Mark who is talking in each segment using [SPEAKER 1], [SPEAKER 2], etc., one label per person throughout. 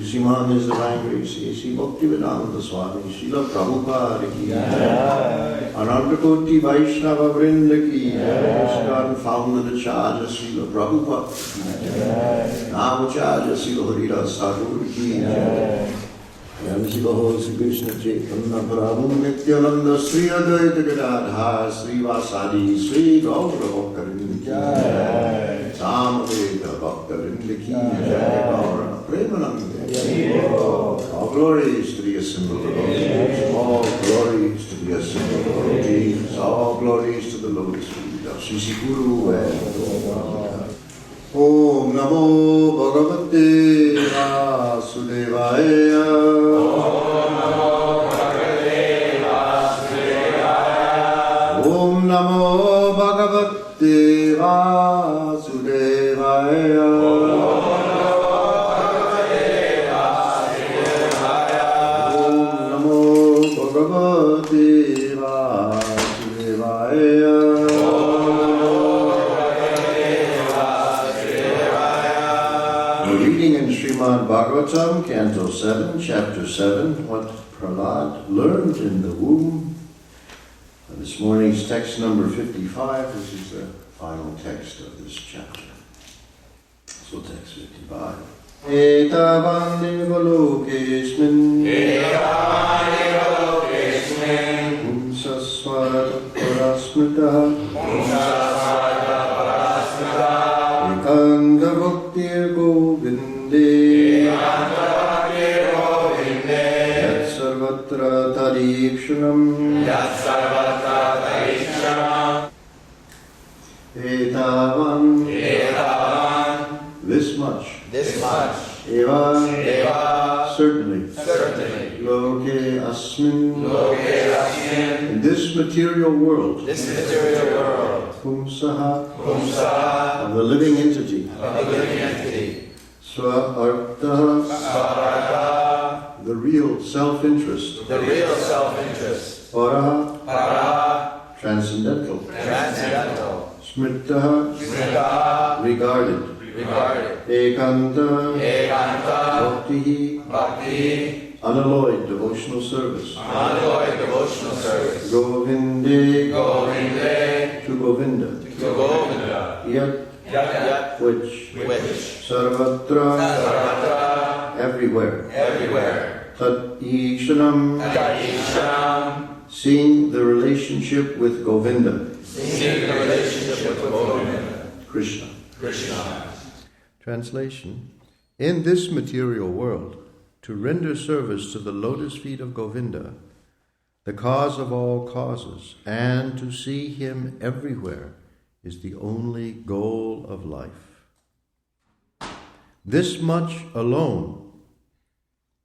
[SPEAKER 1] Srimad is the Divine Sri Bhaktivedanta Swami Srila Prabhupada ki jai, Anandakoti Vaishnava Vrinda ki jai, God founder Acharya Srila Prabhupada ki jai, Namacharya Srila Haridas Thakur ki jai, Yamsibaho Sri Krishna Chaitanya Prabhu Nityananda Sri Advaita Gadadhar Sri Vasadi Sri Gaura Bhaktarinda ki jai, Samaveda Bhaktarinda ki jai, Gaura Premananda. All glories to the assembled devotees. All glories to the assembled devotees. All glories to the lotus feet of Sri Guru and Om Namo Bhagavate Vasudevaya. Om Namo Bhagavate Vasudevaya. Srimad Bhagavatam Canto 7, Chapter 7, what Prahlad learned in the womb. And this morning's text number 55, this is the final text of this chapter. So text 55. Etavani Valokesmin Humsaswara Parasmita Ekanga Bhaktir Govind sarvatra tadikshanam etavam this much eva certainly loke asmin in this material world pumsaha of the living entity swa-artha the real self-interest paraha transcendental smritaha regarded ekanta bhakti unalloyed devotional service govinde to Govinda yat which sarvatra everywhere tat ikshanam seeing the relationship with Govinda Krishna. Translation: in this material world, to render service to the lotus feet of Govinda, the cause of all causes, and to see him everywhere is the only goal of life. This much alone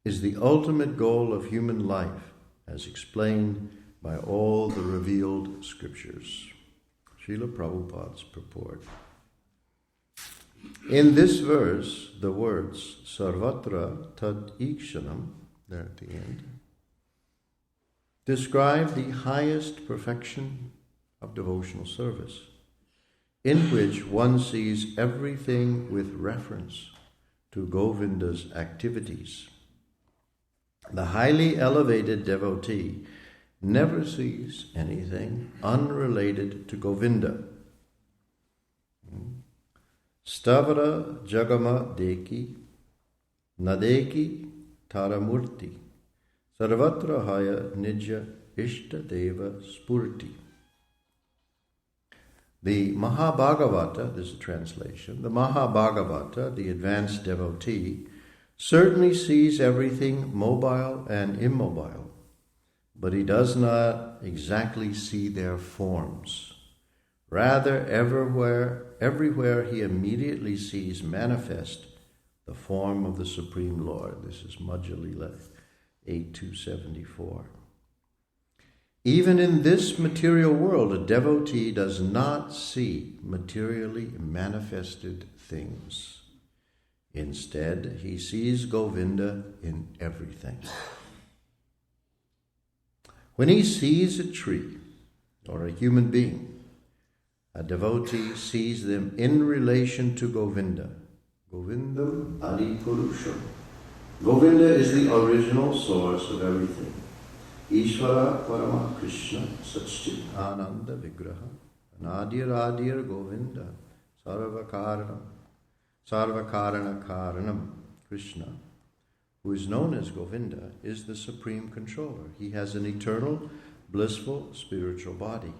[SPEAKER 1] is the ultimate goal of human life, as explained by all the revealed scriptures. Srila Prabhupada's purport. In this verse, the words Sarvatra Tad Ikshanam, there at the end, describe the highest perfection of devotional service, in which one sees everything with reference to Govinda's activities. The highly elevated devotee never sees anything unrelated to Govinda. Stavara Jagama Deki Nadeki Taramurti Sarvatra Haya Nija Ishta Deva Spurti. The Mahabhagavata, this is a translation, the Mahabhagavata, the advanced devotee, certainly sees everything mobile and immobile, but he does not exactly see their forms. Rather, everywhere he immediately sees manifest the form of the Supreme Lord. This is Madhya Lila 8.274. Even in this material world, a devotee does not see materially manifested things. Instead, he sees Govinda in everything. When he sees a tree or a human being, a devotee sees them in relation to Govinda. Govindam Adi Purusham. Govinda is the original source of everything. Ishvara Parama Krishna Satchit Ananda Vigraha Anadir Adir Govinda Sarvakarana Karanam. Krishna, who is known as Govinda, is the supreme controller. He has an eternal, blissful, spiritual body.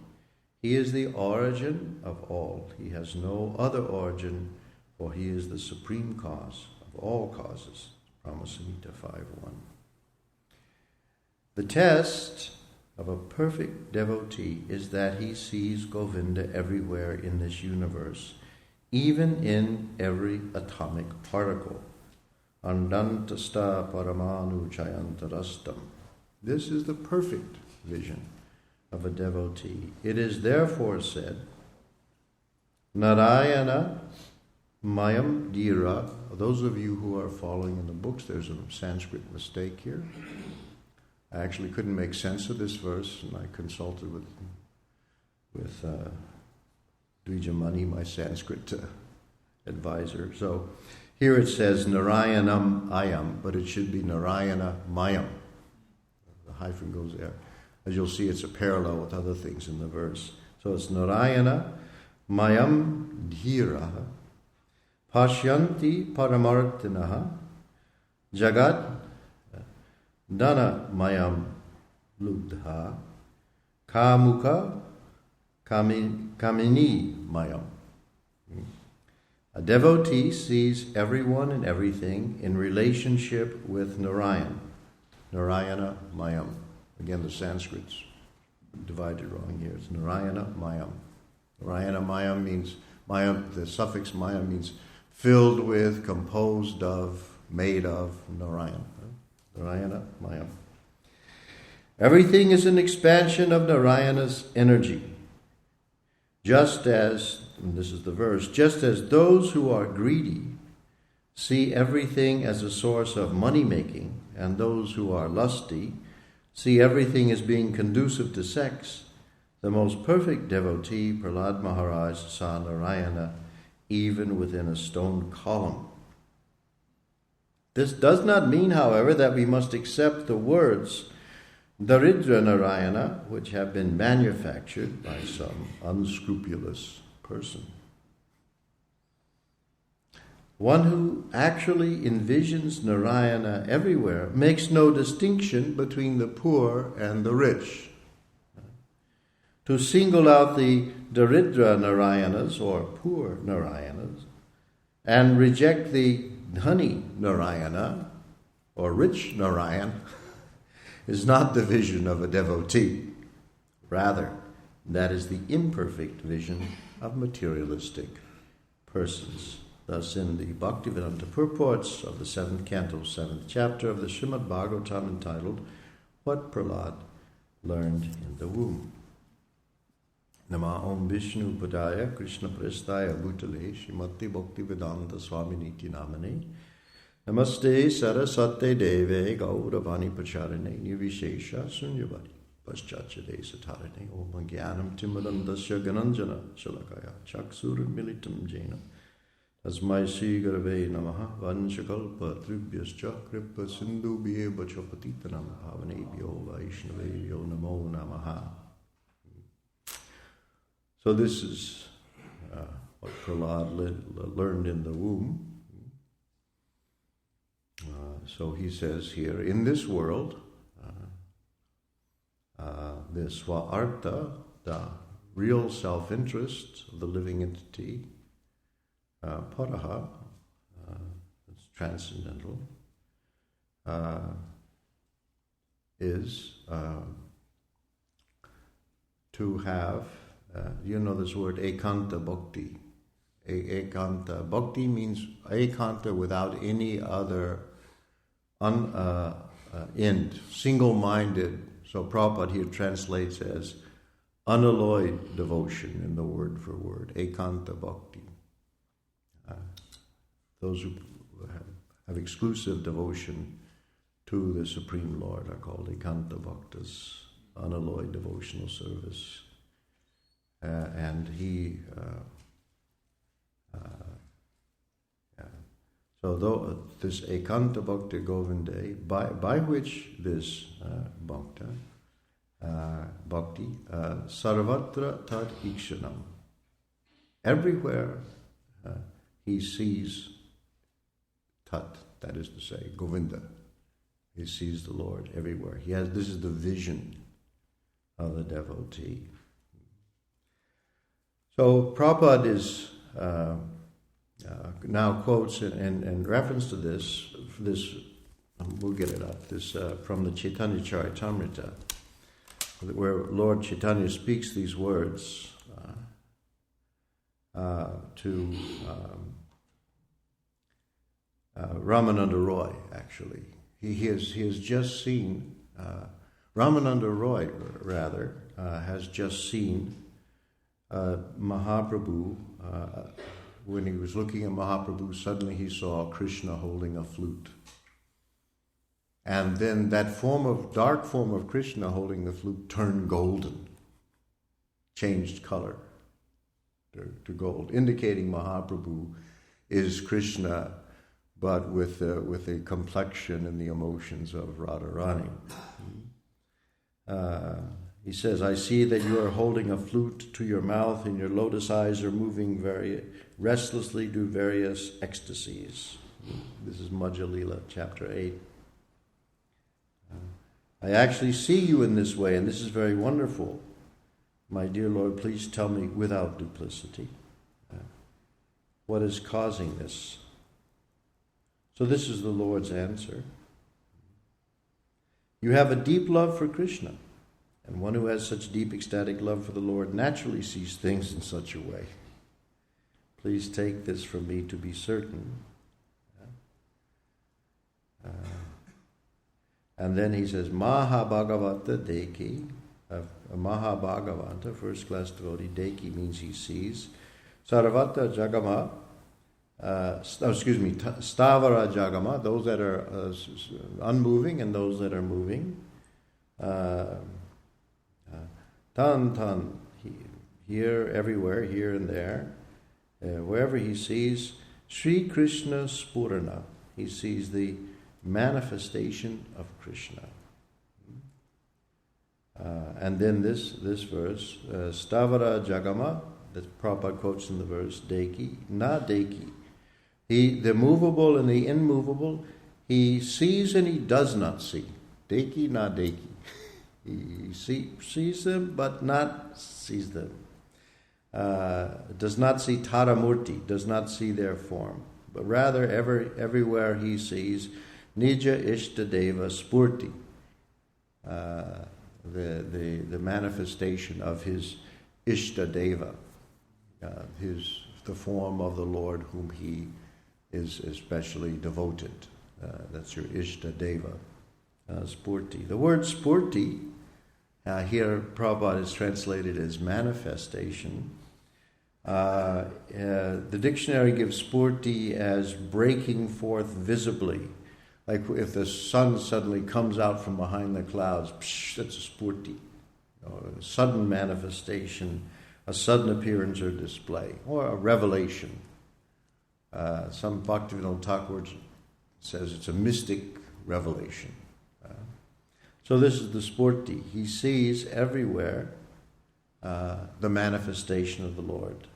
[SPEAKER 1] He is the origin of all. He has no other origin, for he is the supreme cause of all causes. Brahmasamhita 5.1. The test of a perfect devotee is that he sees Govinda everywhere in this universe, even in every atomic particle. Andantasta paramanu chayantarastam. This is the perfect vision of a devotee. It is therefore said, Narayana Mayam Dira. Those of you who are following in the books, there's a Sanskrit mistake here. I actually couldn't make sense of this verse, and I consulted with Dvijamani, my Sanskrit advisor. So here it says Narayanam Ayam, but it should be Narayana Mayam. The hyphen goes there. As you'll see, it's a parallel with other things in the verse. So it's Narayana Mayam Dhira Pashyanti Paramartinaha Jagat Dana Mayam Lubdha Kamuka Kamini Mayam. A devotee sees everyone and everything in relationship with Narayan. Narayana Mayam. Again, the Sanskrit's divided wrong here. It's Narayana Mayam. Narayana Mayam means, Mayam, the suffix Mayam means filled with, composed of, made of Narayan. Narayana Mayam. Everything is an expansion of Narayana's energy. Just as, and this is the verse, just as those who are greedy see everything as a source of money-making, and those who are lusty see everything as being conducive to sex, the most perfect devotee, Prahlad Maharaj, saw Narayana even within a stone column. This does not mean, however, that we must accept the words Daridra Narayana, which have been manufactured by some unscrupulous person. One who actually envisions Narayana everywhere makes no distinction between the poor and the rich. To single out the Daridra Narayanas, or poor Narayanas, and reject the Dhani Narayana, or rich Narayan, is not the vision of a devotee. Rather, that is the imperfect vision of materialistic persons. Thus, in the Bhaktivedanta purports of the 7th canto, 7th chapter of the Srimad Bhagavatam entitled, What Prahlad Learned in the Womb. Nama Om Vishnu Padaya Krishna Prestaya Bhutale Srimati Bhaktivedanta Swaminiti Namane Namaste Sarasate Deve Gauravani Pacharane Nivishesha Sunyavadi Paschachade Satarane Om Gyanam Timarandasya Gananjana Shalakaya Chaksur Militam Jena Tasmai Sri Garave Namaha Vanchakalpa Tribhyascha Kripa Sindhu Bhyeva Chapatitanam Bhavanebhyo Vaishnavebhyo Namo Namaha. So this is what Prahlad learned in the womb. So he says here, in this world, the swa-artha, the real self-interest of the living entity, paraha, it's transcendental, is to have, you know this word ekanta bhakti. Ekanta bhakti means ekanta without any other end, single-minded. So Prabhupada here translates as unalloyed devotion in the word for word, ekanta bhakti. Those who have exclusive devotion to the Supreme Lord are called ekanta bhaktas, unalloyed devotional service. And he, so though this ekanta bhakti govinde, by which this bhakta, bhakti, sarvatra tad ikshanam, everywhere he sees tat, that is to say, Govinda. He sees the Lord everywhere. This is the vision of the devotee. So Prabhupada is now quotes in reference to this, we'll get it up, this from the Chaitanya Charitamrita, where Lord Chaitanya speaks these words to Ramananda Roy, actually. He has just seen, Ramananda Roy, rather, has just seen Mahaprabhu, when he was looking at Mahaprabhu, suddenly he saw Krishna holding a flute. And then that dark form of Krishna holding the flute turned golden, changed color to gold, indicating Mahaprabhu is Krishna, but with the complexion and the emotions of Radharani. He says, I see that you are holding a flute to your mouth and your lotus eyes are moving very restlessly to various ecstasies. This is Madhya Lila, chapter 8. I actually see you in this way, and this is very wonderful. My dear Lord, please tell me without duplicity what is causing this. So this is the Lord's answer.
[SPEAKER 2] You have a deep love for Krishna, and one who has such deep ecstatic love for the Lord naturally sees things in such a way. Please take this from me to be certain. And then he says, Mahabhagavata Deki, Mahabhagavata, first class devotee. Deki means he sees. Sarvata Jagama, Stavara Jagama, those that are unmoving and those that are moving. Tan, here, everywhere, here and there. Wherever he sees Sri Krishna Spurana, he sees the manifestation of Krishna. And then this verse, Stavara Jagama, that Prabhupada quotes in the verse, Deki, na Deki. The movable and the immovable, he sees and he does not see. Deki, na Deki. He sees them, but not sees them. Does not see Taramurti, does not see their form, but rather everywhere he sees Nija Ishtadeva Spurti, the manifestation of his Ishtadeva, the form of the Lord whom he is especially devoted. That's your Ishtadeva Spurti. The word Spurti, here Prabhupada is translated as manifestation. The dictionary gives Spurti as breaking forth visibly. Like if the sun suddenly comes out from behind the clouds, that's a Spurti. A sudden manifestation, a sudden appearance or display, or a revelation. Some Bhaktivinoda Thakur says it's a mystic revelation. So this is the Spurti. He sees everywhere the manifestation of the Lord.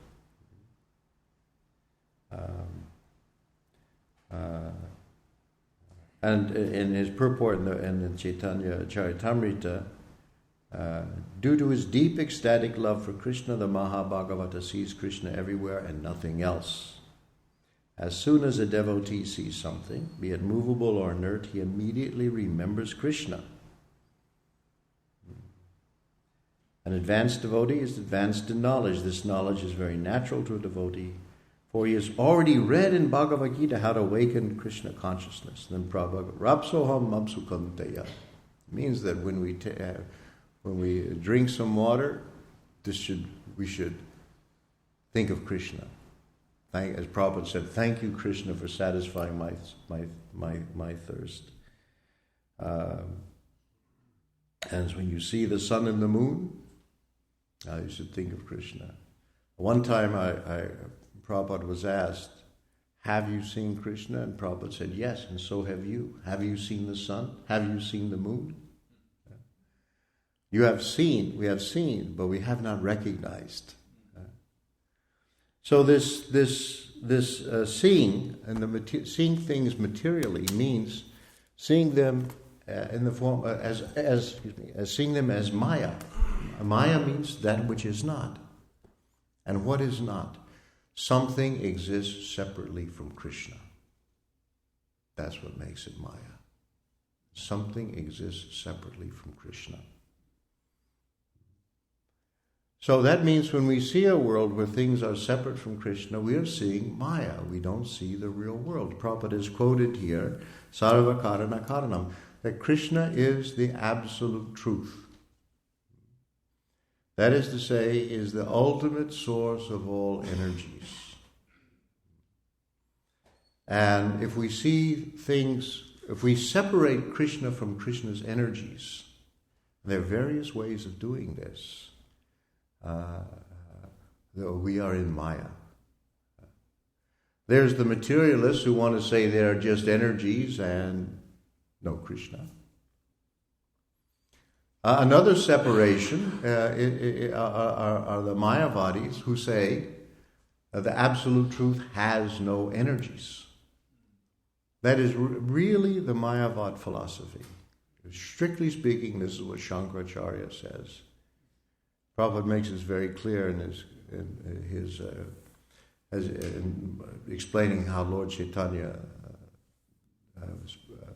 [SPEAKER 2] And in his purport in the Chaitanya Charitamrita, due to his deep ecstatic love for Krishna, the Mahabhagavata sees Krishna everywhere and nothing else. As soon as a devotee sees something, be it movable or inert, he immediately remembers Krishna. An advanced devotee is advanced in knowledge. This knowledge is very natural to a devotee, for he has already read in Bhagavad Gita how to awaken Krishna consciousness. Then Prabhupada, Rapsoham Mapsukanteya, means that when we drink some water, we should think of Krishna. As Prabhupada said, thank you, Krishna, for satisfying my thirst. And when you see the sun and the moon, you should think of Krishna. One time Prabhupada was asked, have you seen Krishna? And Prabhupada said, yes, and so have you. Have you seen the sun? Have you seen the moon? We have seen, but we have not recognized. So this seeing and seeing things materially means seeing them in the form as seeing them as Maya. Maya means that which is not. And what is not? Something exists separately from Krishna. That's what makes it Maya. Something exists separately from Krishna. So that means when we see a world where things are separate from Krishna, we are seeing Maya. We don't see the real world. Prabhupada is quoted here, Sarva Karana Karanam, that Krishna is the absolute truth. That is to say, is the ultimate source of all energies. And if we see things, if we separate Krishna from Krishna's energies, there are various ways of doing this. We are in Maya. There's the materialists who want to say they're just energies and no Krishna. Another separation are the Mayavadis who say the absolute truth has no energies. That is really the Mayavad philosophy. Strictly speaking, this is what Shankaracharya says. Prabhupada makes this very clear in his explaining how Lord Chaitanya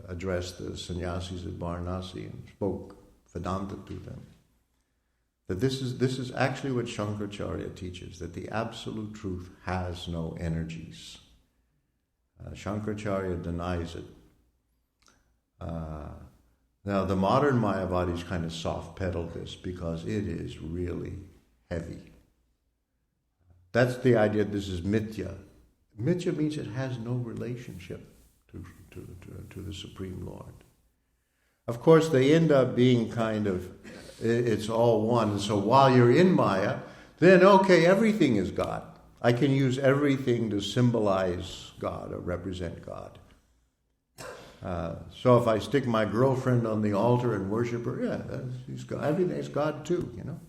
[SPEAKER 2] addressed the sannyasis at Varanasi and spoke Vedanta to them. That this is actually what Shankaracharya teaches, that the absolute truth has no energies. Shankaracharya denies it. Now the modern Mayavadis kind of soft-pedal this because it is really heavy. That's the idea that this is mithya. Mithya means it has no relationship to the Supreme Lord. Of course, they end up being kind of, it's all one. So while you're in Maya, then okay, everything is God. I can use everything to symbolize God or represent God. So if I stick my girlfriend on the altar and worship her, yeah, he's God. Everything's God too, you know.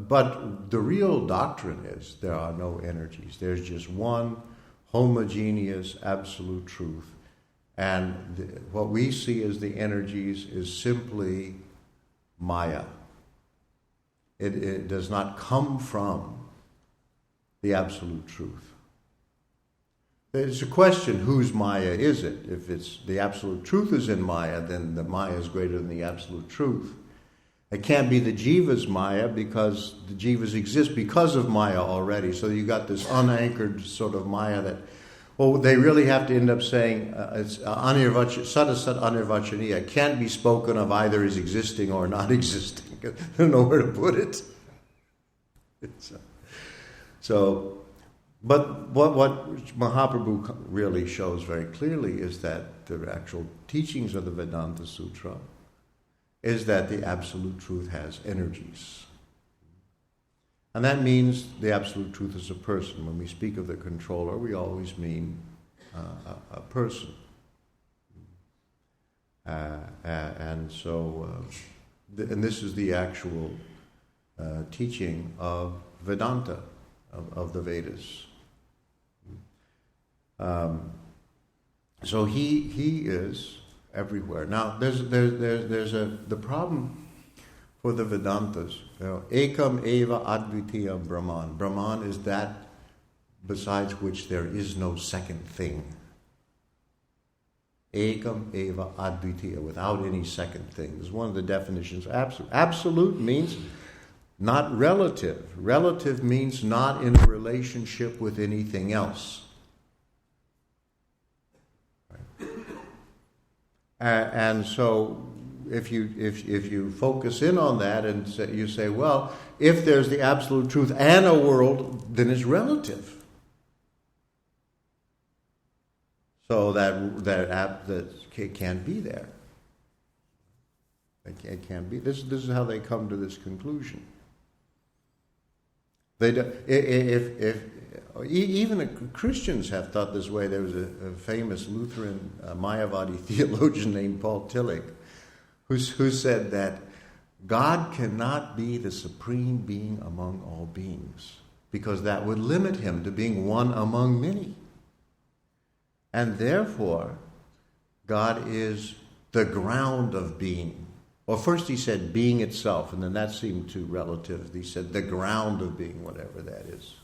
[SPEAKER 2] But the real doctrine is there are no energies. There's just one homogeneous absolute truth, and what we see as the energies is simply Maya. It does not come from the absolute truth. It's a question, whose Maya is it? If it's the absolute truth is in Maya, then the Maya is greater than the absolute truth. It can't be the Jiva's Maya because the Jivas exist because of Maya already. So you got this unanchored sort of Maya that, well, they really have to end up saying it's sadasat anirvachaniya. It can't be spoken of either as existing or not existing. I don't know where to put it. But what Mahaprabhu really shows very clearly is that the actual teachings of the Vedanta Sutra is that the absolute truth has energies. And that means the absolute truth is a person. When we speak of the controller, we always mean a person. And this is the actual teaching of Vedanta, of the Vedas. So he is everywhere. Now there's the problem for the Vedantas. Ekam eva advitiyam Brahman. Brahman is that besides which there is no second thing. Ekam eva advitiya, without any second thing. This is one of the definitions of absolute. Absolute means not relative. Relative means not in a relationship with anything else. And so, if you focus in on that and you say, well, if there's the absolute truth and a world, then it's relative. So that it can't be there. It can't be. This is how they come to this conclusion. They do, if even Christians have thought this way. There was a famous Lutheran Mayavadi theologian named Paul Tillich, who said that God cannot be the supreme being among all beings, because that would limit him to being one among many. And therefore, God is the ground of being. Well, first he said being itself, and then that seemed too relative. He said the ground of being, whatever that is.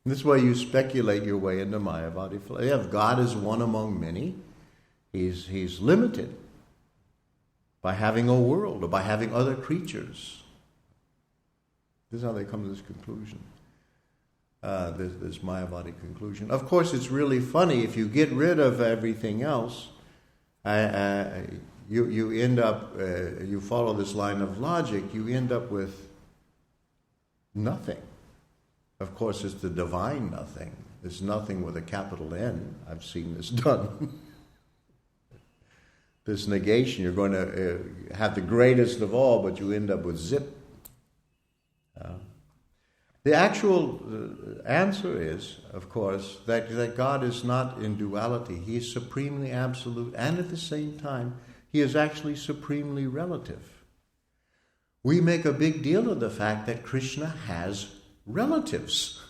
[SPEAKER 2] And this way you speculate your way into Mayavadi. If God is one among many, he's limited by having a world or by having other creatures. This is how they come to this conclusion. This Mayavadi conclusion. Of course, it's really funny if you get rid of everything else. You end up, you follow this line of logic, you end up with nothing. Of course, it's the divine nothing. It's nothing with a capital N. I've seen this done. This negation, you're going to have the greatest of all, but you end up with zip. The actual answer is, of course, that God is not in duality. He is supremely absolute, and at the same time, he is actually supremely relative. We make a big deal of the fact that Krishna has relatives.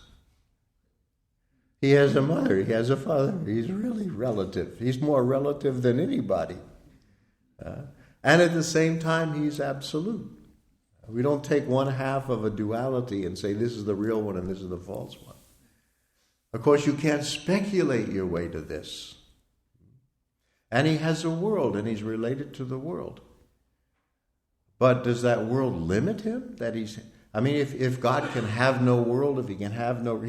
[SPEAKER 2] He has a mother, he has a father. He's really relative. He's more relative than anybody. And at the same time, he's absolute. We don't take one half of a duality and say this is the real one and this is the false one. Of course, you can't speculate your way to this. And he has a world, and he's related to the world. But does that world limit him? If God can have no world, if he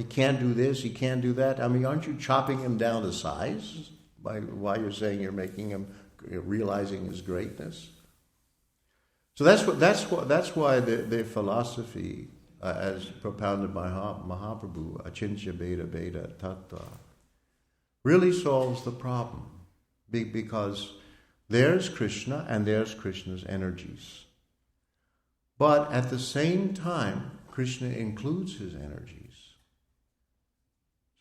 [SPEAKER 2] can't do this, he can't do that. Aren't you chopping him down to size while you're saying you're making him realizing his greatness? So that's why the philosophy, as propounded by Mahaprabhu, Achincha Beda Beda Tattva, really solves the problem. Because there's Krishna and there's Krishna's energies. But at the same time, Krishna includes his energies.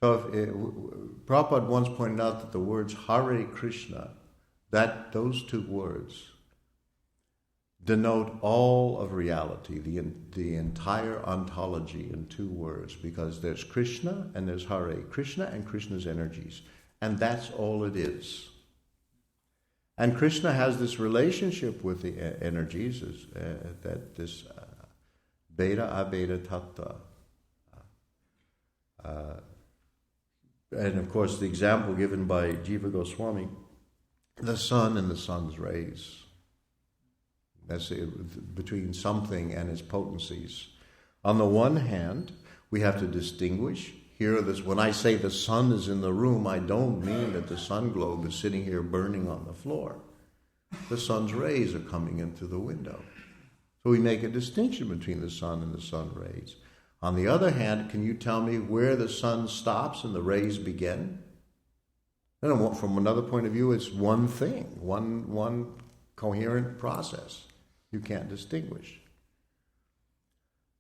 [SPEAKER 2] So Prabhupada once pointed out that the words Hare Krishna, those two words, denote all of reality, the entire ontology in two words, because there's Krishna and there's Hare, Krishna and Krishna's energies, and that's all it is. And Krishna has this relationship with the energies, that this Beda Abeda Tattva. And of course the example given by Jiva Goswami, the sun and the sun's rays. That's between something and its potencies. On the one hand, we have to distinguish. When I say the sun is in the room, I don't mean that the sun globe is sitting here burning on the floor. The sun's rays are coming in through the window. So we make a distinction between the sun and the sun rays. On the other hand, can you tell me where the sun stops and the rays begin? And from another point of view, it's one thing, one coherent process. You can't distinguish.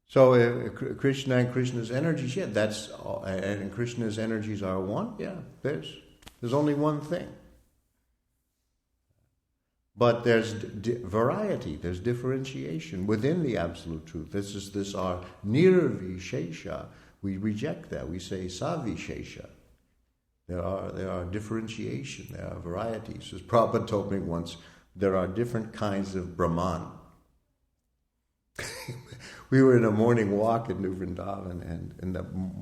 [SPEAKER 2] So Krishna and Krishna's energies, and Krishna's energies are one. Yeah, there's only one thing. But there's variety, there's differentiation within the absolute truth. This our nirvishesha. We reject that. We say savishesha. There are differentiation. There are varieties. As Prabhupada told me once, there are different kinds of Brahman. We were in a morning walk in New Vrindavan, and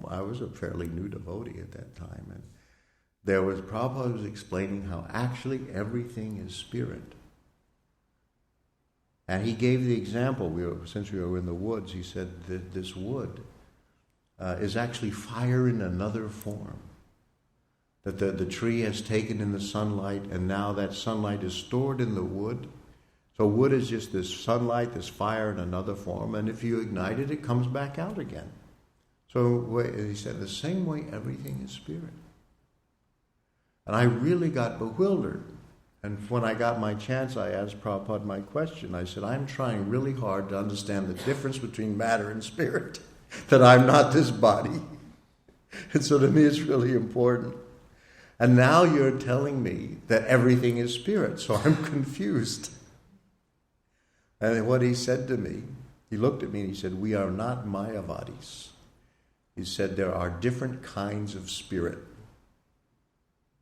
[SPEAKER 2] I was a fairly new devotee at that time, and Prabhupada was explaining how actually everything is spirit. And he gave the example, since we were in the woods, he said that this wood is actually fire in another form. That the tree has taken in the sunlight, and now that sunlight is stored in the wood. So wood is just this sunlight, this fire in another form, and if you ignite it, it comes back out again. So he said, the same way everything is spirit. And I really got bewildered. And when I got my chance, I asked Prabhupada my question. I said, I'm trying really hard to understand the difference between matter and spirit, that I'm not this body. And so to me it's really important. And now you're telling me that everything is spirit, so I'm confused. And what he said to me, he looked at me and he said, we are not Mayavadis. He said, there are different kinds of spirit.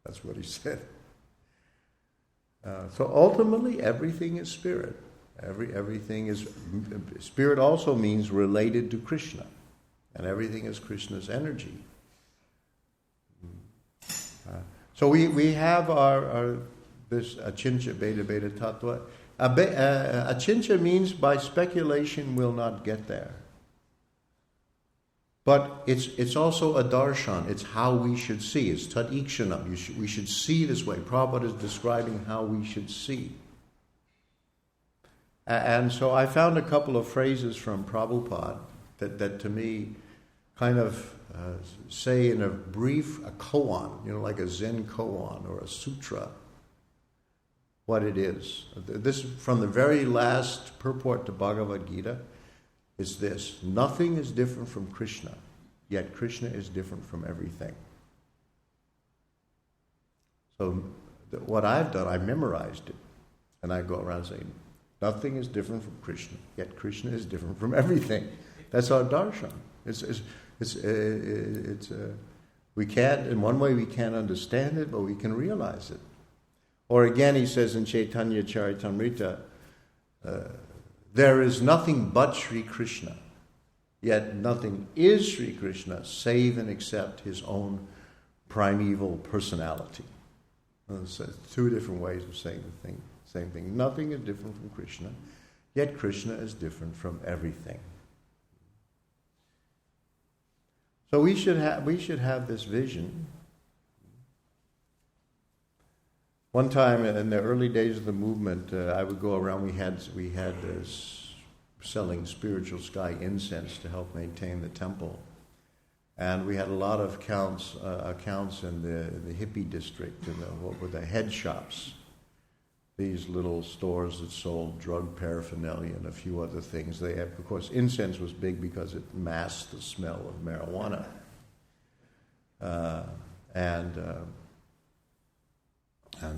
[SPEAKER 2] That's what he said. So ultimately, everything is spirit. Everything is... Spirit also means related to Krishna. And everything is Krishna's energy. So we have our this Achincha Beda Beda Tattva. Achincha means by speculation we'll not get there. But it's also a darshan. It's how we should see. It's tat ikshanam. We should see this way. Prabhupada is describing how we should see. And so I found a couple of phrases from Prabhupada that to me kind of say in a brief, a koan, like a Zen koan or a sutra, what it is. This, from the very last purport to Bhagavad Gita, is this: nothing is different from Krishna, yet Krishna is different from everything. So what I've done, I memorized it, and I go around saying, nothing is different from Krishna, yet Krishna is different from everything. That's our darshan. We can't, in one way we can't understand it, but we can realize it. Or again, he says in Chaitanya Charitamrita, there is nothing but Sri Krishna, yet nothing is Sri Krishna save and except his own primeval personality. So two different ways of saying the same thing. Nothing is different from Krishna, yet Krishna is different from everything. So we should have this vision. One time in the early days of the movement, I would go around. We had selling spiritual sky incense to help maintain the temple, and we had a lot of accounts in the hippie district, in what were the head shops. These little stores that sold drug paraphernalia and a few other things. They had, of course, incense was big because it masked the smell of marijuana, and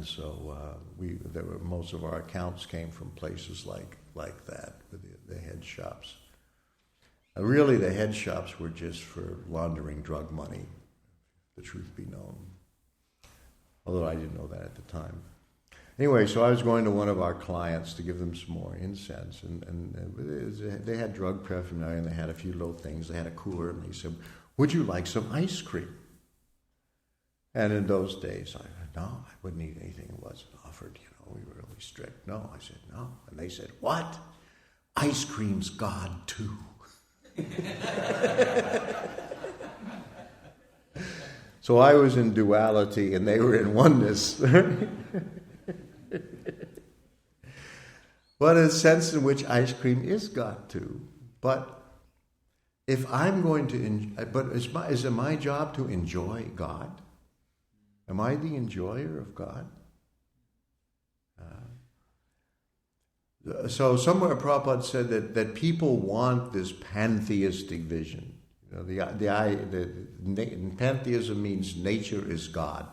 [SPEAKER 2] so most of our accounts came from places like that, the head shops. Really, the head shops were just for laundering drug money, the truth be known. Although I didn't know that at the time. Anyway, so I was going to one of our clients to give them some more incense, and they had drug paraphernalia, and they had a few little things. They had a cooler, and they said, "Would you like some ice cream?" And in those days, I said, "No, I wouldn't eat anything that wasn't offered. We were really strict." No, I said, "No." And they said, "What? Ice cream's God too." So I was in duality, and they were in oneness. But in a sense in which ice cream is God too. But if I'm going to, is it my job to enjoy God? Am I the enjoyer of God? So somewhere Prabhupada said that people want this pantheistic vision. Pantheism means nature is God.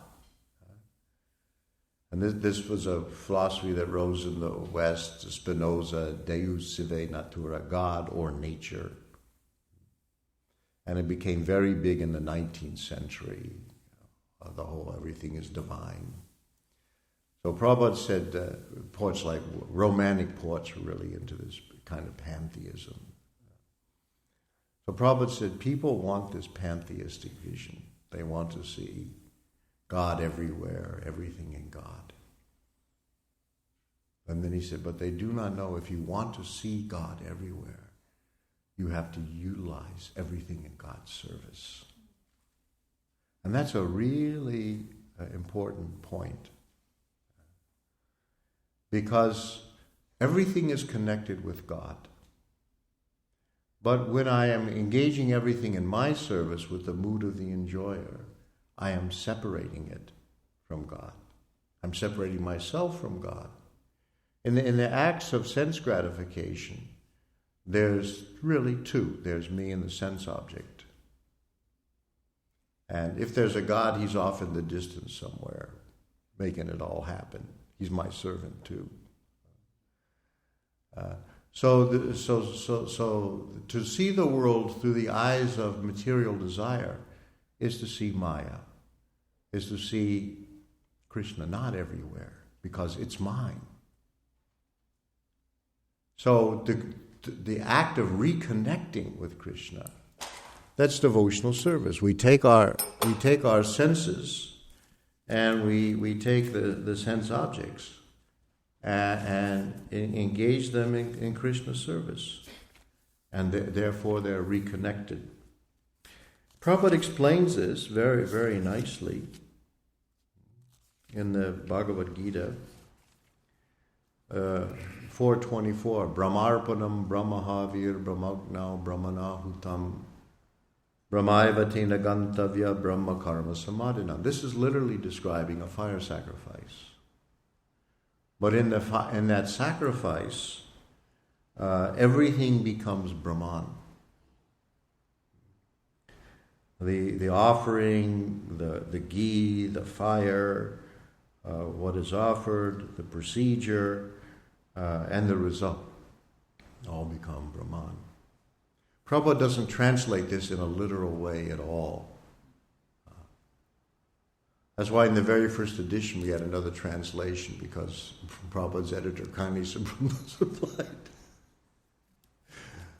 [SPEAKER 2] And this was a philosophy that rose in the West, Spinoza, Deus sive natura, God or nature. And it became very big in the 19th century. The whole everything is divine. So Prabhupada said poets like Romantic poets were really into this kind of pantheism. So Prabhupada said people want this pantheistic vision. They want to see God everywhere, everything in God. And then he said, but they do not know if you want to see God everywhere, you have to utilize everything in God's service. And that's a really important point. Because everything is connected with God. But when I am engaging everything in my service with the mood of the enjoyer, I am separating it from God. I'm separating myself from God. In the acts of sense gratification, there's really two. There's me and the sense object. And if there's a God, he's off in the distance somewhere, making it all happen. He's my servant too. So to see the world through the eyes of material desire is to see Maya, is to see Krishna not everywhere, because it's mine. So the act of reconnecting with Krishna, that's devotional service. We take our senses and we take the sense objects and engage them in Krishna's service. And therefore they're reconnected. Prabhupada explains this very, very nicely in the Bhagavad Gita, 4:24. Brahmarpanam brahmahavir brahmagnau brahmanahutam brahmaivatina gantavya brahma karma samadhinam. This is literally describing a fire sacrifice. But in that sacrifice, everything becomes Brahman. The offering, the ghee, the fire, what is offered, the procedure, and the result all become Brahman. Prabhupada doesn't translate this in a literal way at all. That's why in the very first edition we had another translation, because Prabhupada's editor kindly supplied.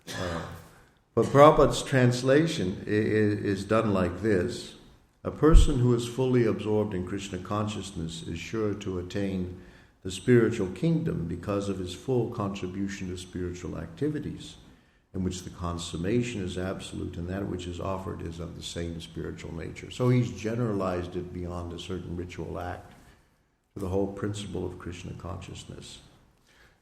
[SPEAKER 2] But Prabhupada's translation is done like this. A person who is fully absorbed in Krishna consciousness is sure to attain the spiritual kingdom because of his full contribution to spiritual activities, in which the consummation is absolute and that which is offered is of the same spiritual nature. So he's generalized it beyond a certain ritual act to the whole principle of Krishna consciousness.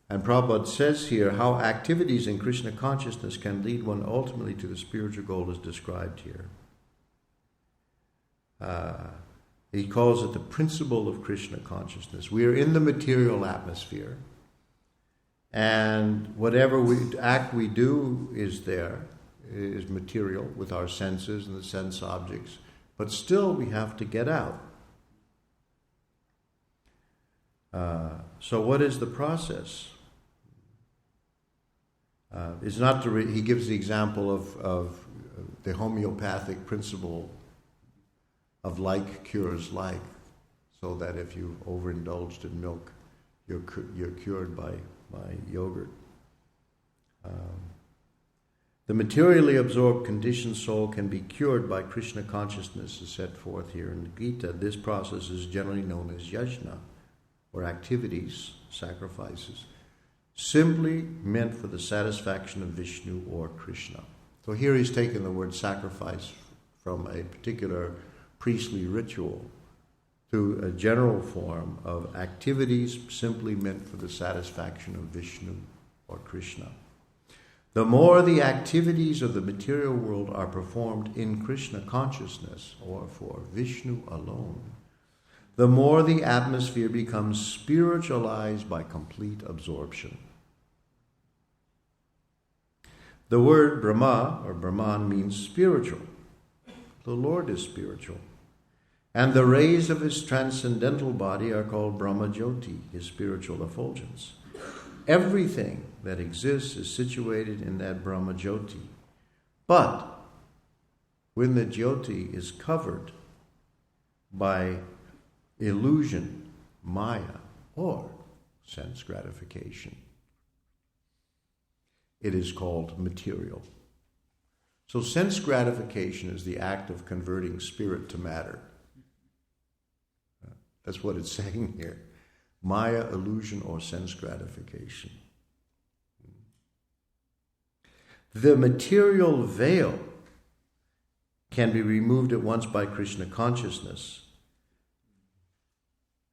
[SPEAKER 2] And Prabhupada says here how activities in Krishna consciousness can lead one ultimately to the spiritual goal as described here. He calls it the principle of Krishna consciousness. We are in the material atmosphere, and whatever act we do is material with our senses and the sense objects, but still we have to get out. So what is the process? It's not he gives the example of the homeopathic principle of like cures like, so that if you overindulged in milk, you're cured by yogurt. The materially absorbed conditioned soul can be cured by Krishna consciousness, as set forth here in the Gita. This process is generally known as yajna, or activities, sacrifices, simply meant for the satisfaction of Vishnu or Krishna. So here he's taken the word sacrifice from a particular priestly ritual to a general form of activities simply meant for the satisfaction of Vishnu or Krishna. The more the activities of the material world are performed in Krishna consciousness, or for Vishnu alone, the more the atmosphere becomes spiritualized by complete absorption. The word Brahma, or Brahman, means spiritual. The Lord is spiritual. And the rays of his transcendental body are called Brahma Jyoti, his spiritual effulgence. Everything that exists is situated in that Brahma Jyoti. But when the Jyoti is covered by illusion, Maya, or sense gratification, it is called material. So sense gratification is the act of converting spirit to matter. That's what it's saying here. Maya, illusion, or sense gratification. The material veil can be removed at once by Krishna consciousness.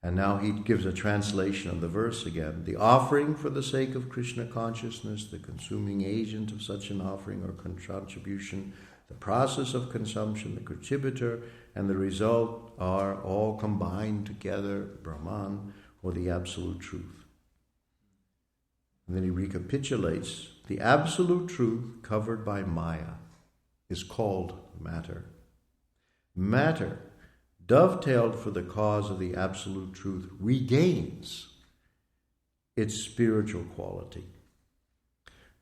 [SPEAKER 2] And now he gives a translation of the verse again. The offering for the sake of Krishna consciousness, the consuming agent of such an offering or contribution, the process of consumption, the contributor, and the result are all combined together, Brahman, or the absolute truth. And then he recapitulates, the absolute truth covered by Maya is called matter. Matter, dovetailed for the cause of the absolute truth, regains its spiritual quality.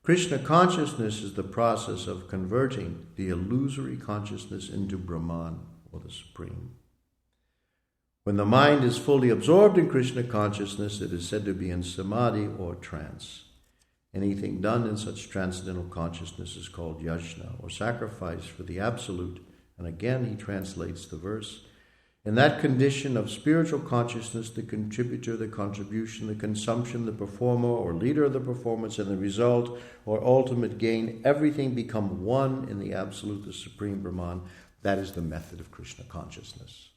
[SPEAKER 2] Krishna consciousness is the process of converting the illusory consciousness into Brahman, or the Supreme. When the mind is fully absorbed in Krishna consciousness, it is said to be in samadhi or trance. Anything done in such transcendental consciousness is called yajna, or sacrifice for the absolute. And again he translates the verse. In that condition of spiritual consciousness, the contributor, the contribution, the consumption, the performer or leader of the performance, and the result or ultimate gain, everything become one in the absolute, the Supreme Brahman. That is the method of Krishna consciousness.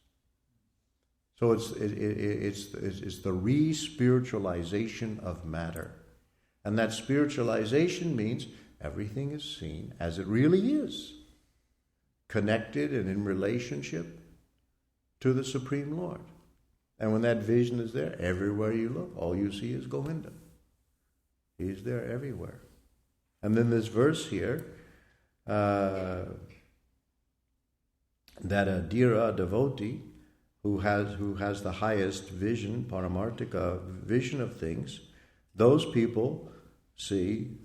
[SPEAKER 2] So it's the re-spiritualization of matter. And that spiritualization means everything is seen as it really is, connected and in relationship to the Supreme Lord. And when that vision is there, everywhere you look, all you see is Govinda. He's there everywhere. And then this verse here, that a dhira, devotee, who has the highest vision, paramartika, vision of things, those people see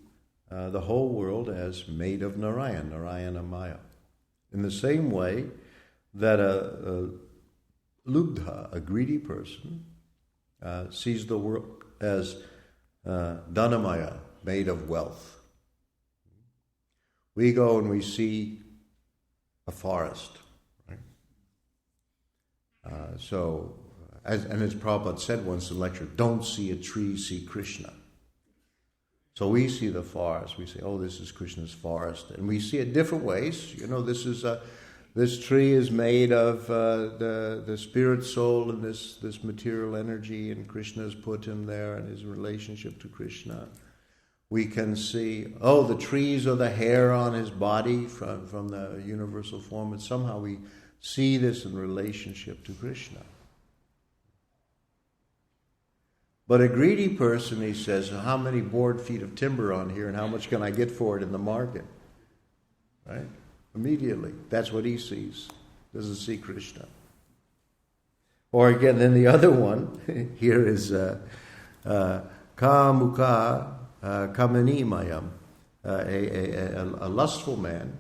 [SPEAKER 2] the whole world as made of Narayana Maya. In the same way that a lubdha, a greedy person, sees the world as dhanamaya, made of wealth. We go and we see a forest, right? As Prabhupada said once in lecture, don't see a tree, see Krishna. So we see the forest. We say, oh, this is Krishna's forest. And we see it different ways. This tree is made of the spirit soul and this material energy, and Krishna has put him there and his relationship to Krishna. We can see, oh, the trees are the hair on his body from the universal form, and somehow we see this in relationship to Krishna. But a greedy person, he says, how many board feet of timber on here and how much can I get for it in the market? Right? Immediately. That's what he sees. Doesn't see Krishna. Or again, then the other one, here is Ka Mukha Kamani Mayam. A lustful man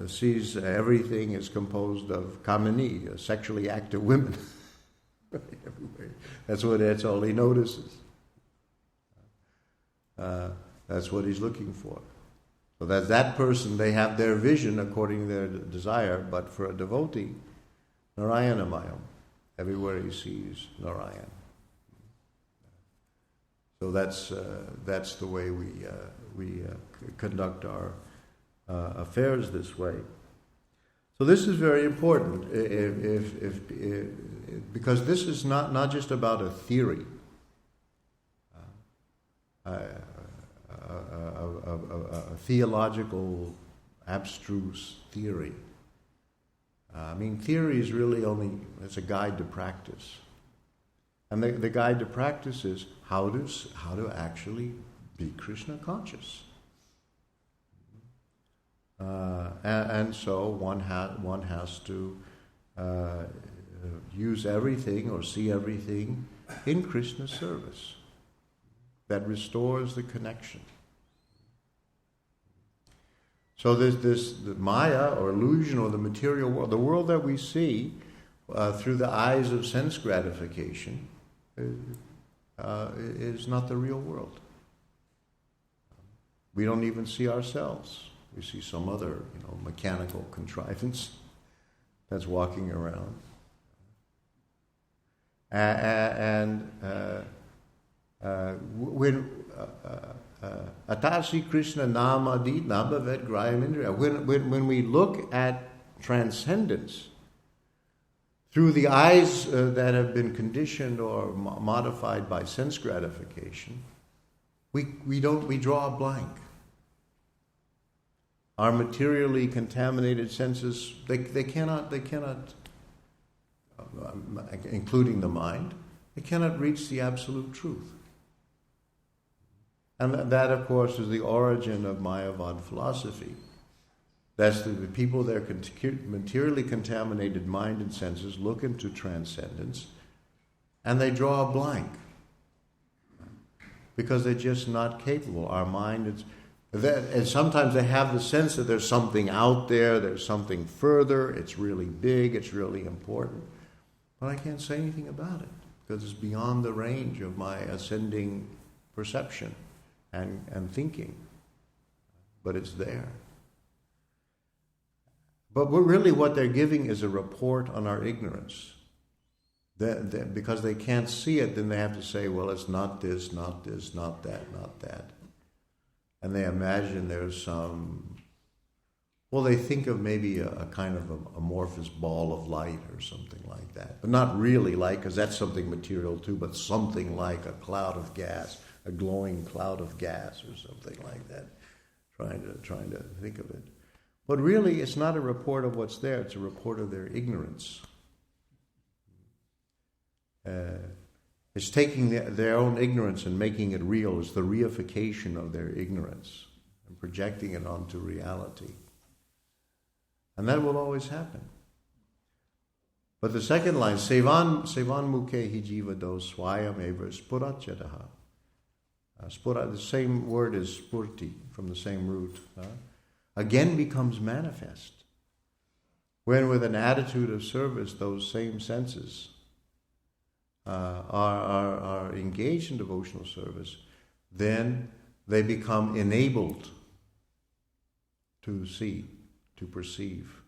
[SPEAKER 2] sees everything is composed of Kamani, sexually active women. That's all he notices. That's what he's looking for. So that person, they have their vision according to their desire, but for a devotee, Narayanamaya, everywhere he sees Narayan. So that's the way we conduct our affairs this way. So this is very important, because this is not just about a theory, a theological, abstruse theory. Theory is really it's a guide to practice, and the guide to practice is how to actually be Krishna conscious. And so one has to use everything or see everything in Krishna's service. That restores the connection. So the Maya or illusion or the material world, the world that we see through the eyes of sense gratification, is not the real world. We don't even see ourselves. We see some other, mechanical contrivance that's walking around. When Atasi Krishna Namadi Nabhavet Grayam Indriya, when we look at transcendence through the eyes that have been conditioned or modified by sense gratification, we draw a blank. Our materially contaminated senses, they cannot, including the mind, they cannot reach the absolute truth. And that, of course, is the origin of Mayavad philosophy. That's the people that are materially contaminated mind and senses look into transcendence, and they draw a blank because they're just not capable. Our mind and sometimes they have the sense that there's something out there, there's something further, it's really big, it's really important. But I can't say anything about it because it's beyond the range of my ascending perception and thinking. But it's there. But what they're giving is a report on our ignorance. Because they can't see it, then they have to say, well, it's not this, not this, not that, not that. And they imagine there's they think of maybe a kind of amorphous ball of light or something like that. But not really light, because that's something material too, but something like a cloud of gas, a glowing cloud of gas or something like that, trying to think of it. But really, it's not a report of what's there, it's a report of their ignorance. It's taking their own ignorance and making it real. It's the reification of their ignorance and projecting it onto reality. And that will always happen. But the second line, Sevan mukhe hi jiva do swayam eva spurachadaha. The same word is spurti, from the same root. Again becomes manifest. When with an attitude of service, those same senses are engaged in devotional service, then they become enabled to see, to perceive.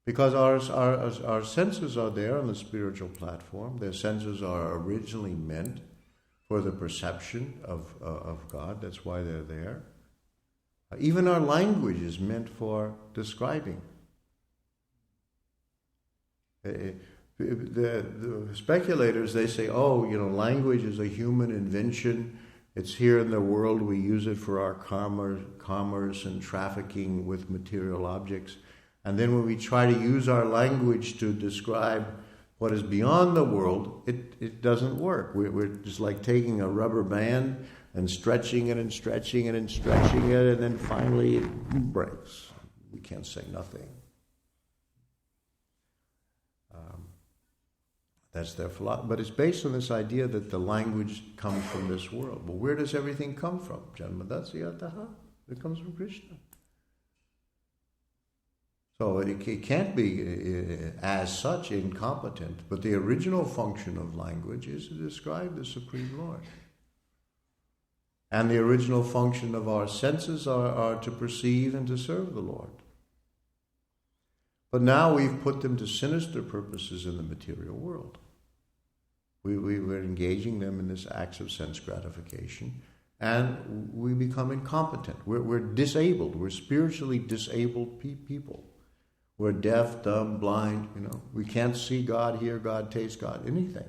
[SPEAKER 2] Because our senses are there on the spiritual platform. Their senses are originally meant for the perception of God. That's why they're there. Even our language is meant for describing. The speculators, they say, language is a human invention. It's here in the world. We use it for our commerce and trafficking with material objects. And then when we try to use our language to describe what is beyond the world, it doesn't work. We're just like taking a rubber band and stretching it and stretching it and stretching it, and then finally it breaks. We can't say nothing. That's their philosophy. But it's based on this idea that the language comes from this world. Well, where does everything come from? Janmadasyataha. It comes from Krishna. So it can't be as such incompetent, but the original function of language is to describe the Supreme Lord. And the original function of our senses are to perceive and to serve the Lord. But now we've put them to sinister purposes in the material world. We're engaging them in this acts of sense gratification, and we become incompetent. We're disabled. We're spiritually disabled people. We're deaf, dumb, blind. We can't see God, hear God, taste God, anything.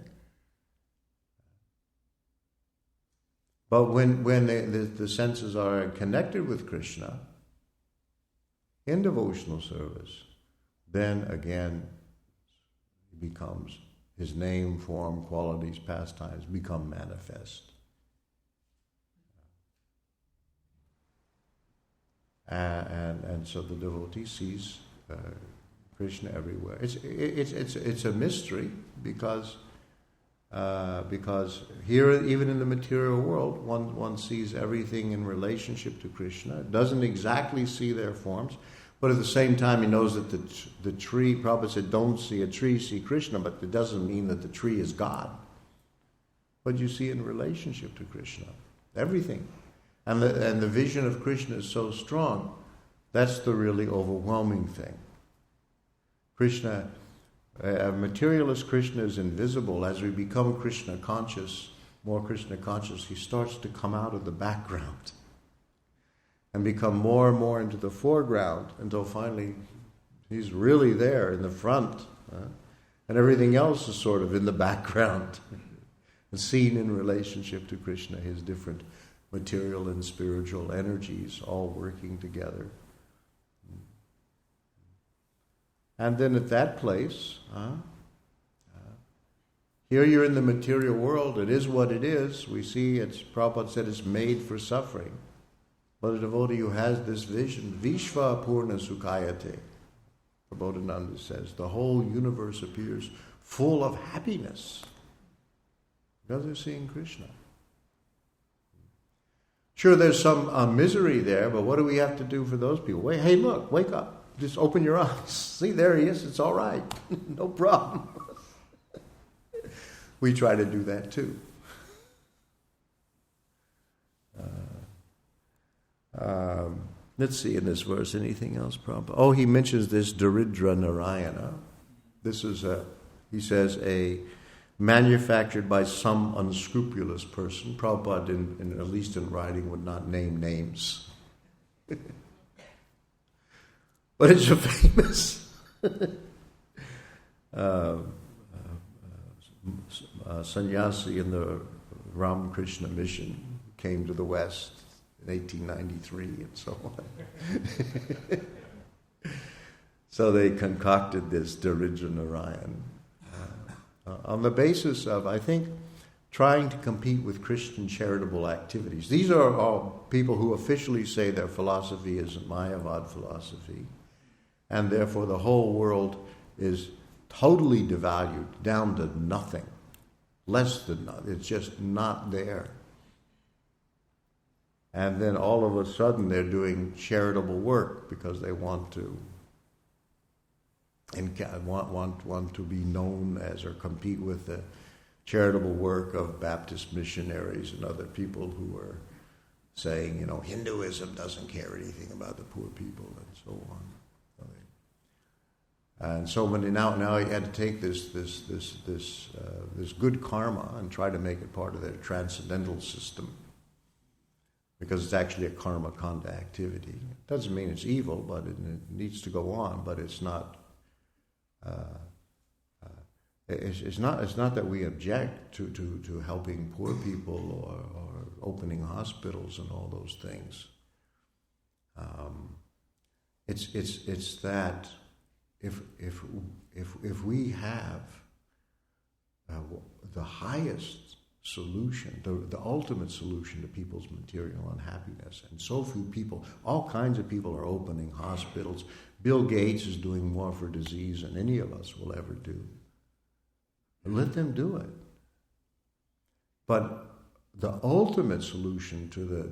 [SPEAKER 2] But when the senses are connected with Krishna in devotional service, then again it becomes his name, form, qualities, pastimes become manifest. And so the devotee sees Krishna everywhere. It's a mystery because here, even in the material world, one sees everything in relationship to Krishna. Doesn't exactly see their forms, but at the same time he knows that the tree, Prabhupada said, don't see a tree, see Krishna, but it doesn't mean that the tree is God. But you see in relationship to Krishna, everything. And the vision of Krishna is so strong, that's the really overwhelming thing. Krishna, a materialist Krishna is invisible. As we become Krishna conscious, more Krishna conscious, he starts to come out of the background and become more and more into the foreground until finally he's really there in the front. And everything else is sort of in the background and seen in relationship to Krishna, his different material and spiritual energies all working together. And then at that place, here you're in the material world, it is what it is. We see, Prabhupada said, it's made for suffering. But a devotee who has this vision, Vishva Purna Sukhayate, Prabodhananda says, the whole universe appears full of happiness because they're seeing Krishna. Sure, there's some misery there, but what do we have to do for those people? Wait, hey, look, wake up. Just open your eyes. See, there he is. It's all right. No problem. We try to do that too. Let's see in this verse, anything else, Prabhupada? Oh, he mentions this Daridra Narayana. This is, he says, a manufactured by some unscrupulous person. Prabhupada, at least in writing, would not name names. But it's a famous sannyasi in the Ramakrishna mission, came to the West in 1893 and so on. So they concocted this Daridra Narayan on the basis of, I think, trying to compete with Christian charitable activities. These are all people who officially say their philosophy is Mayavad philosophy, and therefore the whole world is totally devalued, down to nothing, less than nothing. It's just not there. And then all of a sudden they're doing charitable work because they want to and want to be known as or compete with the charitable work of Baptist missionaries and other people who are saying, Hinduism doesn't care anything about the poor people and so on. And so when now he had to take this good karma and try to make it part of their transcendental system, because it's actually a karma kanda activity. It doesn't mean it's evil, but it needs to go on. But it's not. It's not that we object to helping poor people or opening hospitals and all those things. It's that if we have the highest solution, the ultimate solution to people's material unhappiness, and so few people, all kinds of people are opening hospitals. Bill Gates is doing more for disease than any of us will ever do. Let them do it. But the ultimate solution to the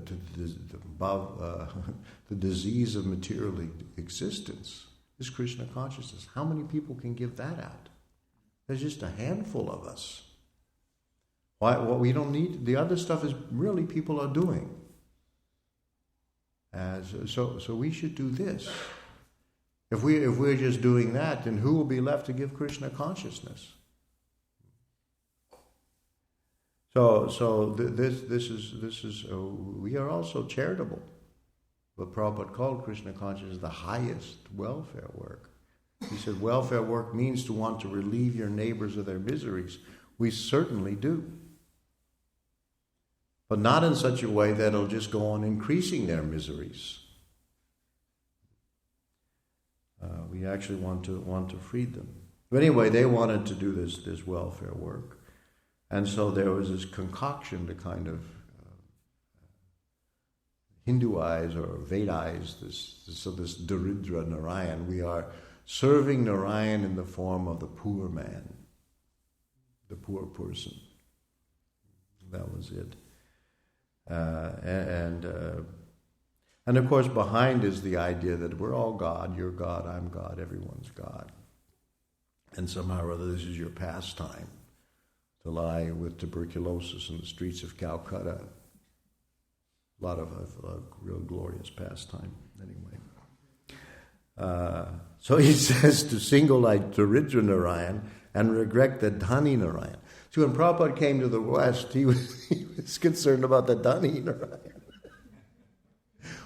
[SPEAKER 2] disease of material existence is Krishna consciousness. How many people can give that out? There's just a handful of us. What we don't need, the other stuff is really people are doing. So we should do this. If we're just doing that, then who will be left to give Krishna consciousness? So this is we are also charitable. But Prabhupada called Krishna consciousness the highest welfare work. He said welfare work means to want to relieve your neighbors of their miseries. We certainly do. But not in such a way that it'll just go on increasing their miseries. We actually want to free them. But anyway, they wanted to do this welfare work. And so there was this concoction to kind of Hinduize or Vedize this Daridra Narayan. We are serving Narayan in the form of the poor man, the poor person. That was it. And of course behind is the idea that we're all God, you're God, I'm God, everyone's God. And somehow or other this is your pastime, to lie with tuberculosis in the streets of Calcutta. A lot of real glorious pastime, anyway. So he says to single out Daridra Narayan and regret the Dhani Narayan. So when Prabhupada came to the West, he was concerned about the Dhani Narayan.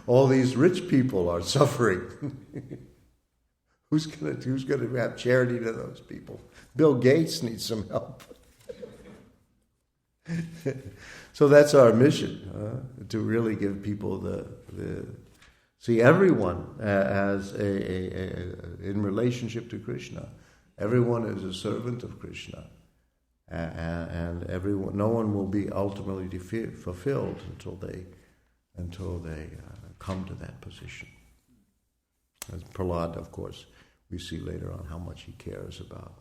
[SPEAKER 2] All these rich people are suffering. Who's going to have charity to those people? Bill Gates needs some help. So that's our mission, to really give people see everyone as in relationship to Krishna. Everyone is a servant of Krishna, and everyone, no one will be ultimately fulfilled until they come to that position. As Prahlad, of course, we see later on how much he cares about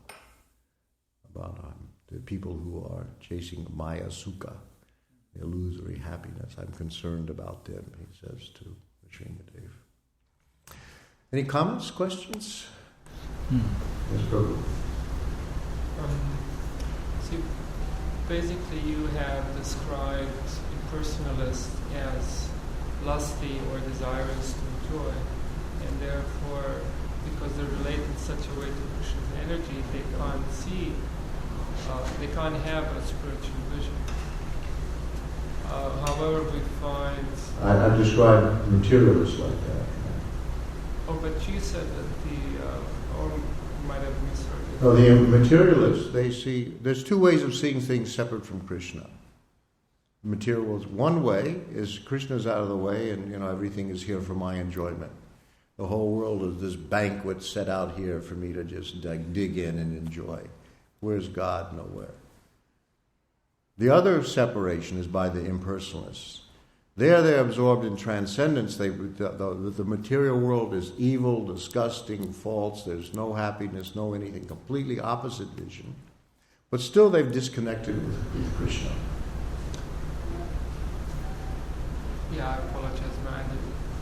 [SPEAKER 2] the people who are chasing Maya Sukha, the illusory happiness. I'm concerned about them, he says to Sringadev. Any comments, questions? Yes, Prabhu.
[SPEAKER 3] See, basically you have described impersonalists as lusty or desirous to enjoy, and therefore, because they're related in such a way to Krishna's energy, they can't see, they can't have a spiritual vision. However, we find...
[SPEAKER 2] I described materialists like that.
[SPEAKER 3] Oh, but you said that or might have misheard it.
[SPEAKER 2] No, the materialists, they see, there's two ways of seeing things separate from Krishna. Materials, one way is Krishna's out of the way and, everything is here for my enjoyment. The whole world is this banquet set out here for me to just dig in and enjoy. Where's God? Nowhere. The other separation is by the impersonalists. They're absorbed in transcendence. The material world is evil, disgusting, false. There's no happiness, no anything. Completely opposite vision. But still they've disconnected with Krishna.
[SPEAKER 3] Yeah, I apologize, man.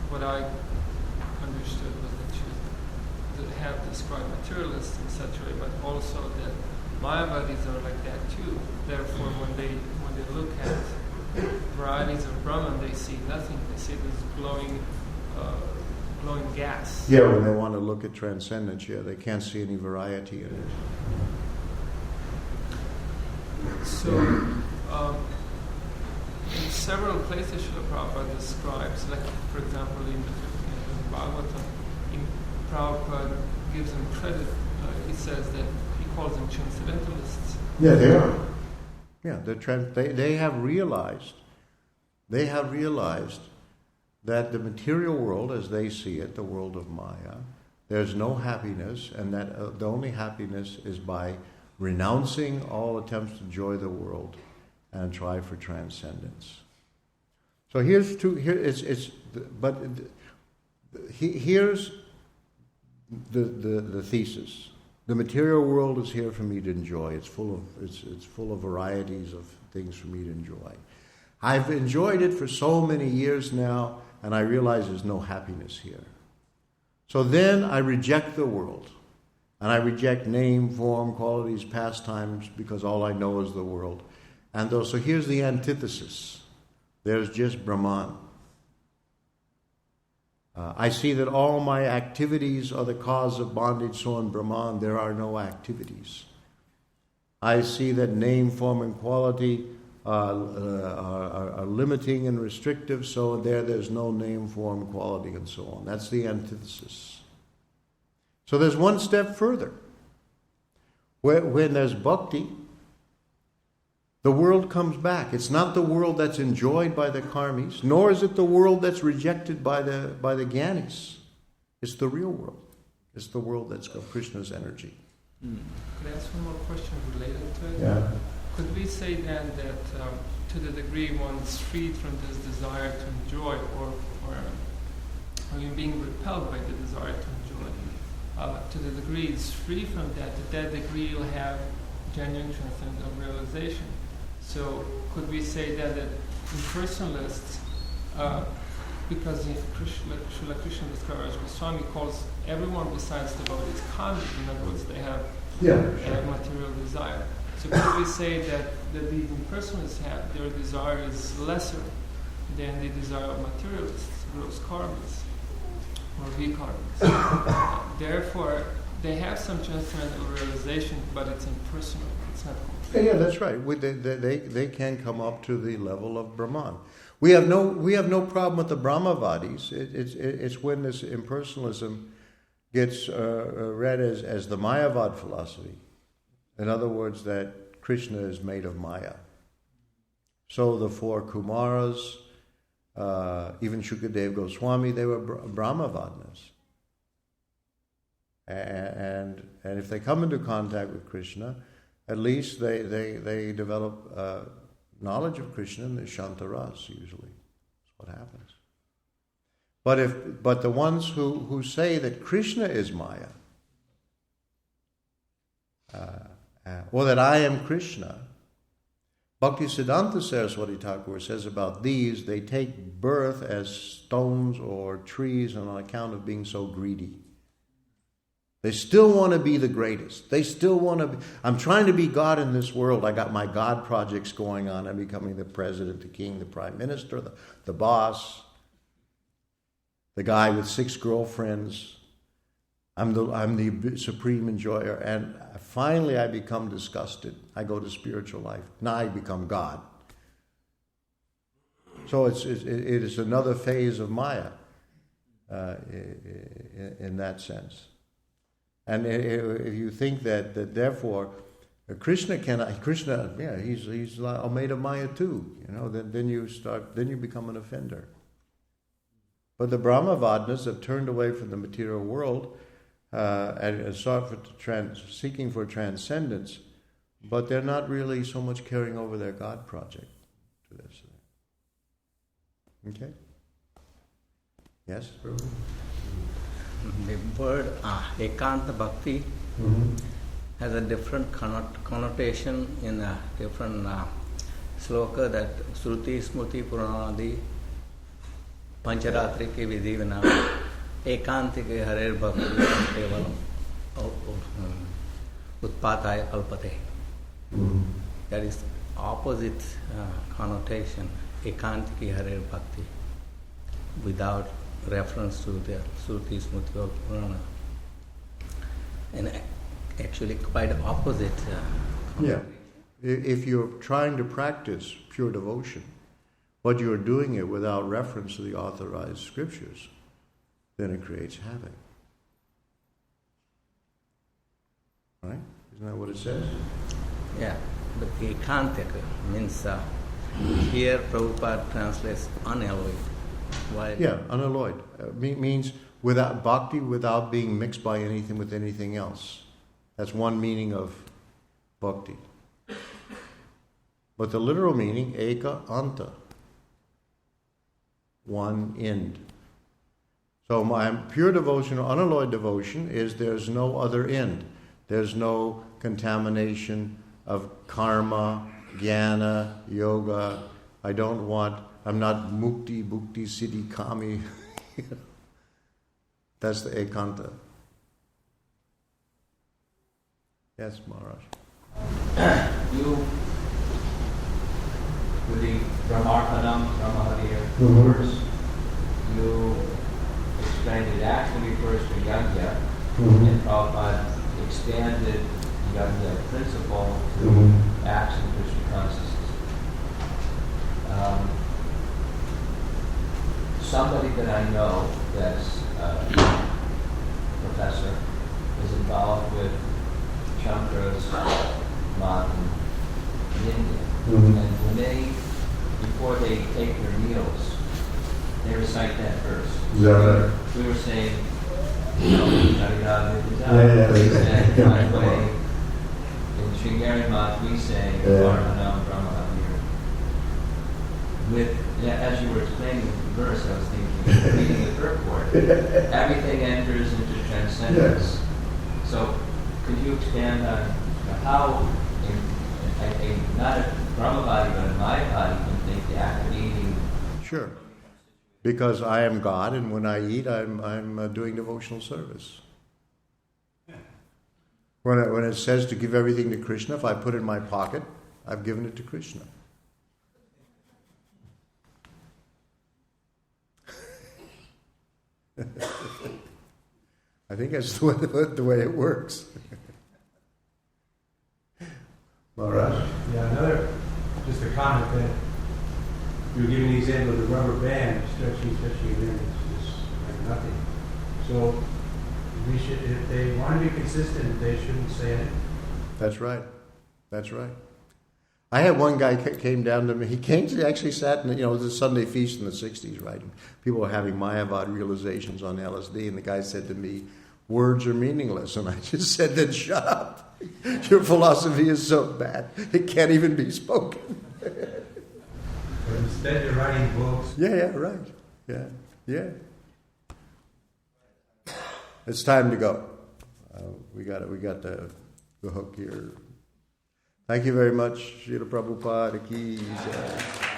[SPEAKER 3] What I understood was that you have described materialists in such a way, but also that Mayavadis are like that too. Therefore, when they look at varieties of Brahman, they see nothing. They see this glowing gas.
[SPEAKER 2] Yeah, when they want to look at transcendence, they can't see any variety in it.
[SPEAKER 3] So, in several places, Srila Prabhupada describes, like for example in the 15th Bhagavatam, Prabhupada gives them credit. He says that he calls them transcendentalists.
[SPEAKER 2] Yeah, they are. Yeah, they have realized. They have realized that the material world, as they see it, the world of Maya, there's no happiness, and that the only happiness is by renouncing all attempts to enjoy the world and try for transcendence. So here's the thesis. The material world is here for me to enjoy. It's full of varieties of things for me to enjoy. I've enjoyed it for so many years now, and I realize there's no happiness here. So then I reject the world. And I reject name, form, qualities, pastimes, because all I know is the world. And so here's the antithesis. There's just Brahman. I see that all my activities are the cause of bondage, so in Brahman there are no activities. I see that name, form, and quality are limiting and restrictive, so there's no name, form, quality, and so on. That's the antithesis. So there's one step further. When there's bhakti, the world comes back. It's not the world that's enjoyed by the karmis, nor is it the world that's rejected by the jnanis. It's the real world. It's the world that's got Krishna's energy.
[SPEAKER 3] Could I ask one more question related to it?
[SPEAKER 2] Yeah.
[SPEAKER 3] Could we say then that to the degree one's freed from this desire to enjoy, or you're being repelled by the desire to enjoy, to the degree it's free from that degree you'll have genuine transcendental realization. So could we say that impersonalists, because Srila Krishna Daskaraj Goswami calls everyone besides devotees kami, in other words, they have material desire. So could we say that these impersonalists have, their desire is lesser than the desire of materialists, gross karmas, or vikarmas? Therefore, they have some transcendental realization, but it's impersonal. It's not complete.
[SPEAKER 2] Yeah, that's right. They can come up to the level of Brahman. We have no problem with the Brahmavadis. It's when this impersonalism gets read as the Mayavad philosophy. In other words, that Krishna is made of Maya. So the four Kumaras, even Shukadev Goswami, they were Brahmavadnas. And if they come into contact with Krishna, at least they develop knowledge of Krishna in the Shantaras, usually. That's what happens. But the ones who say that Krishna is Maya, or that I am Krishna, Bhaktisiddhanta Saraswati Thakur says about these, they take birth as stones or trees on account of being so greedy. They still want to be the greatest. They still want to be, I'm trying to be God in this world. I got my God projects going on. I'm becoming the president, the king, the prime minister, the boss, the guy with 6 girlfriends. I'm the supreme enjoyer. And finally I become disgusted. I go to spiritual life. Now I become God. So it is another phase of Maya in that sense. And if you think that therefore Krishna, he's all made of Maya too, then you become an offender. But the Brahmavadnas have turned away from the material world and sought seeking for transcendence, but they're not really so much caring over their God project to this. Okay? Yes, Prabhu?
[SPEAKER 4] The word Ekanta Bhakti has a different connotation in a different sloka, that Shruti, Smriti, Puranadi, Pancharatri ke vidhi vina Ekanti ke harer bhakti kevalam utpataya kalpate. That is opposite connotation. Ekantiki Harer Bhakti without reference to the Sruti Smriti or Purana. And actually quite opposite.
[SPEAKER 2] Yeah. If you're trying to practice pure devotion, but you're doing it without reference to the authorized scriptures, then it creates havoc. Right? Isn't that what it says?
[SPEAKER 4] Yeah, but Ekantika means here Prabhupada translates unalloyed. Why?
[SPEAKER 2] Yeah, unalloyed. Means without bhakti, without being mixed by anything with anything else. That's one meaning of bhakti. But the literal meaning, eka anta, one end. So my pure devotion, or unalloyed devotion, is there's no other end. There's no contamination of karma, jnana, yoga. I'm not mukti, bhukti, siddhi, kami. That's the ekanta. Yes, Maharaj.
[SPEAKER 5] With the Brahmarpanam, Brahmahadir verse, you explained it actually refers to yajna, and Prabhupada expanded the yajna principle to acts in Krishna consciousness. Somebody that I know that's a professor is involved with Chandra's month in India. And when before they take their meals, they recite that verse.
[SPEAKER 2] Yeah.
[SPEAKER 5] We were saying, by the way, in Sringeri Math we sang Varnam Brahmahadir. As you were explaining the verse, I was thinking, reading the purport, everything enters into transcendence. So, could you expand on how, not a Brahma body, but a Maya body can think the act of eating?
[SPEAKER 2] Sure. Because I am God, and when I eat, I'm doing devotional service. When it says to give everything to Krishna, if I put it in my pocket, I've given it to Krishna. I think that's the way it works. Maharaj?
[SPEAKER 6] Yeah, just a comment that you were giving the example of the rubber band, stretching, and then it's just like nothing. So we should, if they want to be consistent, they shouldn't say anything.
[SPEAKER 2] That's right. That's right. I had one guy came down to me. He actually sat in, it was a Sunday feast in the 60s, right? And people were having Mayavad realizations on LSD, and the guy said to me, "Words are meaningless." And I just said, "Then shut up. Your philosophy is so bad, it can't even be spoken."
[SPEAKER 6] But instead you're writing books.
[SPEAKER 2] Yeah, right. Yeah. It's time to go. We got the hook here. Thank you very much, Srila Prabhupada ki jai.